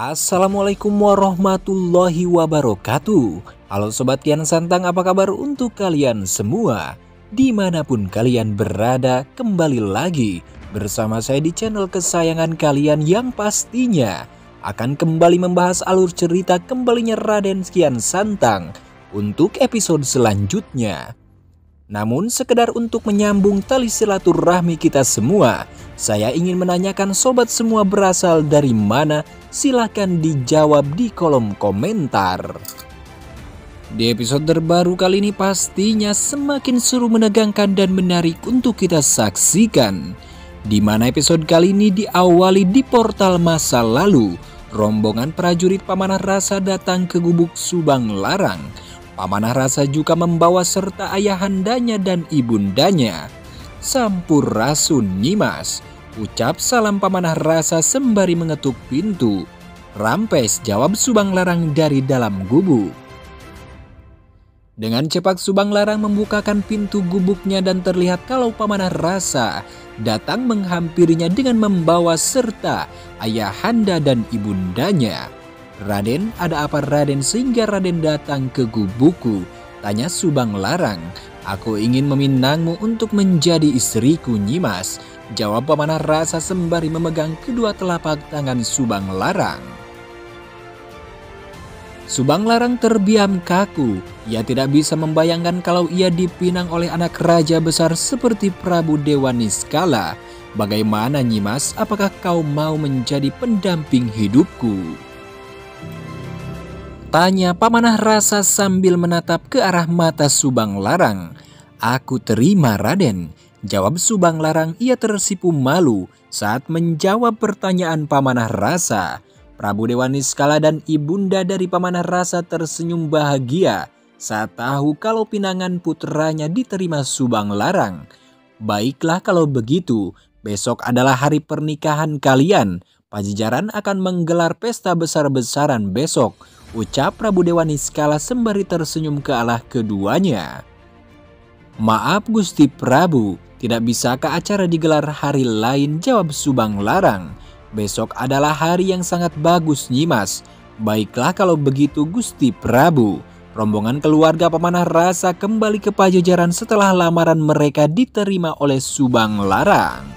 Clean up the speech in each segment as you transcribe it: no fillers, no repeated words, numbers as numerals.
Assalamualaikum warahmatullahi wabarakatuh. Halo Sobat Kian Santang, apa kabar untuk kalian semua? Dimanapun kalian berada, kembali lagi bersama saya di channel kesayangan kalian yang pastinya akan kembali membahas alur cerita kembalinya Raden Kian Santang untuk episode selanjutnya. Namun sekedar untuk menyambung tali silaturahmi kita semua, saya ingin menanyakan sobat semua berasal dari mana? Silahkan dijawab di kolom komentar. Di episode terbaru kali ini pastinya semakin seru, menegangkan dan menarik untuk kita saksikan. Di mana episode kali ini diawali di portal masa lalu. Rombongan prajurit Pamanah Rasa datang ke gubuk Subang Larang. Pamanah Rasa juga membawa serta ayahandanya dan ibundanya. Sampurasun Nyimas, ucap salam Pamanah Rasa sembari mengetuk pintu. Rampes, jawab Subang Larang dari dalam gubuk. Dengan cepat Subang Larang membukakan pintu gubuknya dan terlihat kalau Pamanah Rasa datang menghampirinya dengan membawa serta ayahanda dan ibundanya. "Raden, ada apa Raden sehingga Raden datang ke gubukku?" tanya Subang Larang. "Aku ingin meminangmu untuk menjadi istriku Nyimas," jawab Pamanah Rasa sembari memegang kedua telapak tangan Subang Larang. Subang Larang terdiam kaku. Ia tidak bisa membayangkan kalau ia dipinang oleh anak raja besar seperti Prabu Dewa Niskala. "Bagaimana Nyimas, apakah kau mau menjadi pendamping hidupku?" tanya Pamanah Rasa sambil menatap ke arah mata Subang Larang. "Aku terima Raden," jawab Subang Larang. Ia tersipu malu saat menjawab pertanyaan Pamanah Rasa. Prabu Dewa Niskala dan ibunda dari Pamanah Rasa tersenyum bahagia saat tahu kalau pinangan putranya diterima Subang Larang. "Baiklah kalau begitu, besok adalah hari pernikahan kalian. Pajajaran akan menggelar pesta besar-besaran besok," ucap Prabu Dewa Niskala sembari tersenyum ke arah keduanya. "Maaf Gusti Prabu, tidak bisakah acara digelar hari lain?" jawab Subang Larang. "Besok adalah hari yang sangat bagus Nyimas." "Baiklah kalau begitu Gusti Prabu." Rombongan keluarga Pamanah Rasa kembali ke Pajajaran setelah lamaran mereka diterima oleh Subang Larang.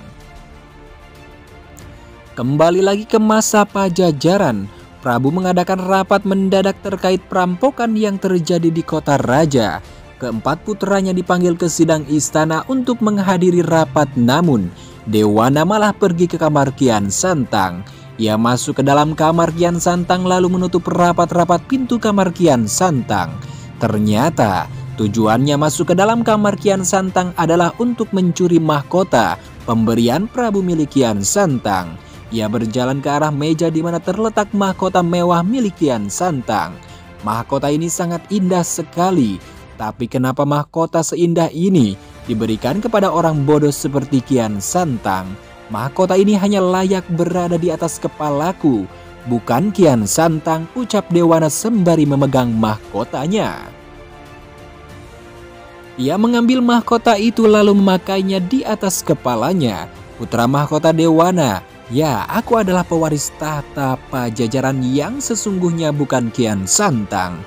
Kembali lagi ke masa Pajajaran. Prabu mengadakan rapat mendadak terkait perampokan yang terjadi di kota raja. Keempat putranya dipanggil ke sidang istana untuk menghadiri rapat, namun Dewana malah pergi ke kamar Kian Santang. Ia masuk ke dalam kamar Kian Santang lalu menutup rapat-rapat pintu kamar Kian Santang. Ternyata tujuannya masuk ke dalam kamar Kian Santang adalah untuk mencuri mahkota pemberian Prabu milik Kian Santang. Ia berjalan ke arah meja di mana terletak mahkota mewah milik Kian Santang. Mahkota ini sangat indah sekali, tapi kenapa mahkota seindah ini diberikan kepada orang bodoh seperti Kian Santang? "Mahkota ini hanya layak berada di atas kepalaku, bukan Kian Santang," ucap Dewana sembari memegang mahkotanya. Ia mengambil mahkota itu lalu memakainya di atas kepalanya. Putra mahkota Dewana, "Ya, aku adalah pewaris tahta Pajajaran yang sesungguhnya, bukan Kian Santang."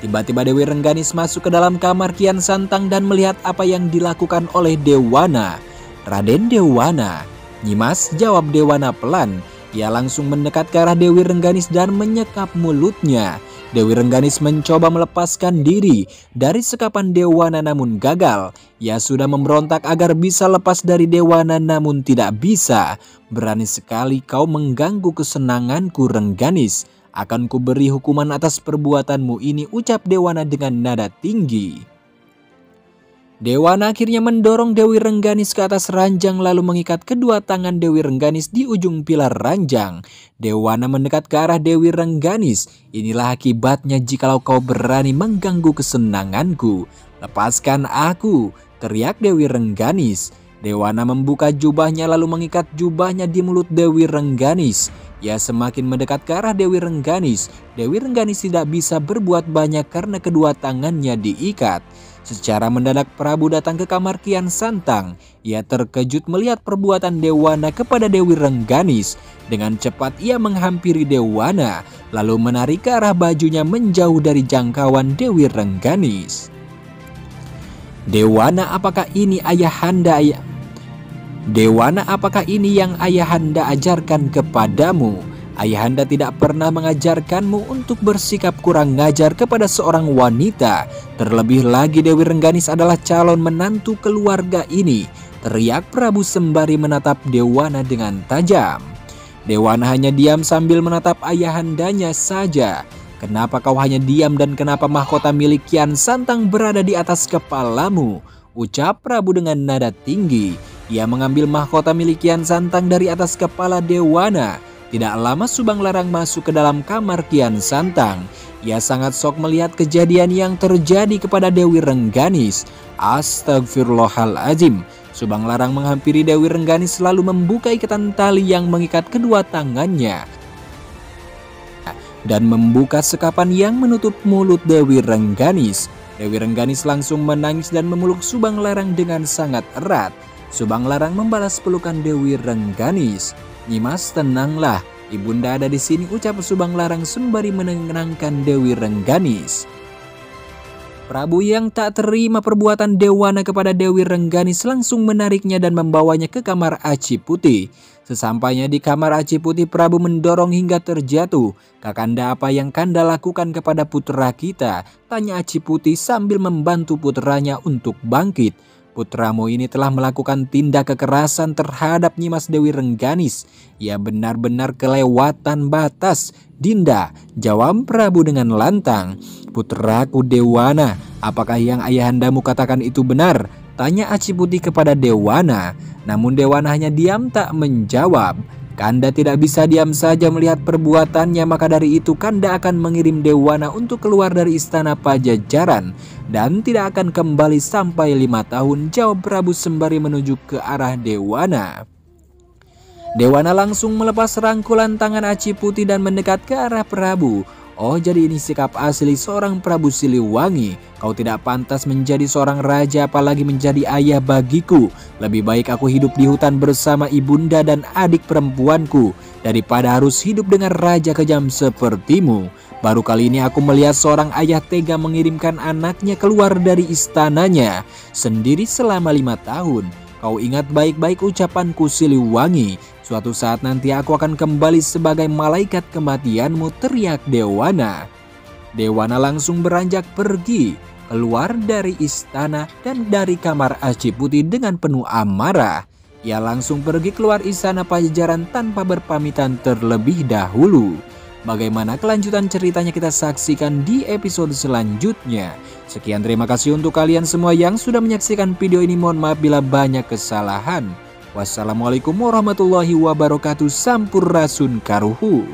Tiba-tiba Dewi Rengganis masuk ke dalam kamar Kian Santang dan melihat apa yang dilakukan oleh Dewana. "Raden Dewana." "Nyimas," jawab Dewana pelan. Ia langsung mendekat ke arah Dewi Rengganis dan menyekap mulutnya. Dewi Rengganis mencoba melepaskan diri dari sekapan Dewana namun gagal. Ia sudah memberontak agar bisa lepas dari Dewana namun tidak bisa. "Berani sekali kau mengganggu kesenanganku Rengganis. Akan kuberi hukuman atas perbuatanmu ini," ucap Dewana dengan nada tinggi. Dewana akhirnya mendorong Dewi Rengganis ke atas ranjang lalu mengikat kedua tangan Dewi Rengganis di ujung pilar ranjang. Dewana mendekat ke arah Dewi Rengganis. "Inilah akibatnya jikalau kau berani mengganggu kesenanganku. Lepaskan aku," teriak Dewi Rengganis. Dewana membuka jubahnya lalu mengikat jubahnya di mulut Dewi Rengganis. Ia semakin mendekat ke arah Dewi Rengganis. Dewi Rengganis tidak bisa berbuat banyak karena kedua tangannya diikat. Secara mendadak Prabu datang ke kamar Kian Santang. Ia terkejut melihat perbuatan Dewana kepada Dewi Rengganis. Dengan cepat ia menghampiri Dewana, lalu menarik ke arah bajunya menjauh dari jangkauan Dewi Rengganis. Dewana, apakah ini Dewana, apakah ini yang ayahanda ajarkan kepadamu? Ayahanda tidak pernah mengajarkanmu untuk bersikap kurang ngajar kepada seorang wanita. Terlebih lagi Dewi Rengganis adalah calon menantu keluarga ini, teriak Prabu sembari menatap Dewana dengan tajam. Dewana hanya diam sambil menatap ayahandanya saja. Kenapa kau hanya diam dan kenapa mahkota milik Kian Santang berada di atas kepalamu? Ucap Prabu dengan nada tinggi. Ia mengambil mahkota milik Kian Santang dari atas kepala Dewana. Tidak lama Subang Larang masuk ke dalam kamar Kian Santang. Ia sangat shock melihat kejadian yang terjadi kepada Dewi Rengganis. Astagfirullahaladzim. Subang Larang menghampiri Dewi Rengganis lalu membuka ikatan tali yang mengikat kedua tangannya dan membuka sekapan yang menutup mulut Dewi Rengganis. Dewi Rengganis langsung menangis dan memeluk Subang Larang dengan sangat erat. Subang Larang membalas pelukan Dewi Rengganis. "Nyimas, tenanglah, ibunda ada di sini," ucap Subang Larang sembari menenangkan Dewi Rengganis. Prabu yang tak terima perbuatan Dewana kepada Dewi Rengganis langsung menariknya dan membawanya ke kamar Aci Putih. Sesampainya di kamar Aci Putih, Prabu mendorong hingga terjatuh. "Kakanda, apa yang Kanda lakukan kepada putra kita?" tanya Aci Putih sambil membantu putranya untuk bangkit. "Putramu ini telah melakukan tindak kekerasan terhadap Nyimas Dewi Rengganis. Ia benar-benar kelewatan batas, Dinda," jawab Prabu dengan lantang. "Putraku Dewana, apakah yang ayahandamu katakan itu benar?" tanya Aci Putih kepada Dewana. Namun Dewana hanya diam tak menjawab. "Kanda tidak bisa diam saja melihat perbuatannya, maka dari itu Kanda akan mengirim Dewana untuk keluar dari istana Pajajaran dan tidak akan kembali sampai 5 tahun, jawab Prabu sembari menuju ke arah Dewana. Dewana langsung melepas rangkulan tangan Aci Putih dan mendekat ke arah Prabu. "Oh, jadi ini sikap asli seorang Prabu Siliwangi. Kau tidak pantas menjadi seorang raja, apalagi menjadi ayah bagiku. Lebih baik aku hidup di hutan bersama ibunda dan adik perempuanku daripada harus hidup dengan raja kejam sepertimu. Baru kali ini aku melihat seorang ayah tega mengirimkan anaknya keluar dari istananya sendiri selama 5 tahun. Kau ingat baik-baik ucapanku Siliwangi. Suatu saat nanti aku akan kembali sebagai malaikat kematianmu," teriak Dewana. Dewana langsung beranjak pergi keluar dari istana dan dari kamar Aci Putih dengan penuh amarah. Ia langsung pergi keluar istana Pajajaran tanpa berpamitan terlebih dahulu. Bagaimana kelanjutan ceritanya kita saksikan di episode selanjutnya. Sekian, terima kasih untuk kalian semua yang sudah menyaksikan video ini. Mohon maaf bila banyak kesalahan. Wassalamualaikum warahmatullahi wabarakatuh. Sampurasun karuhun.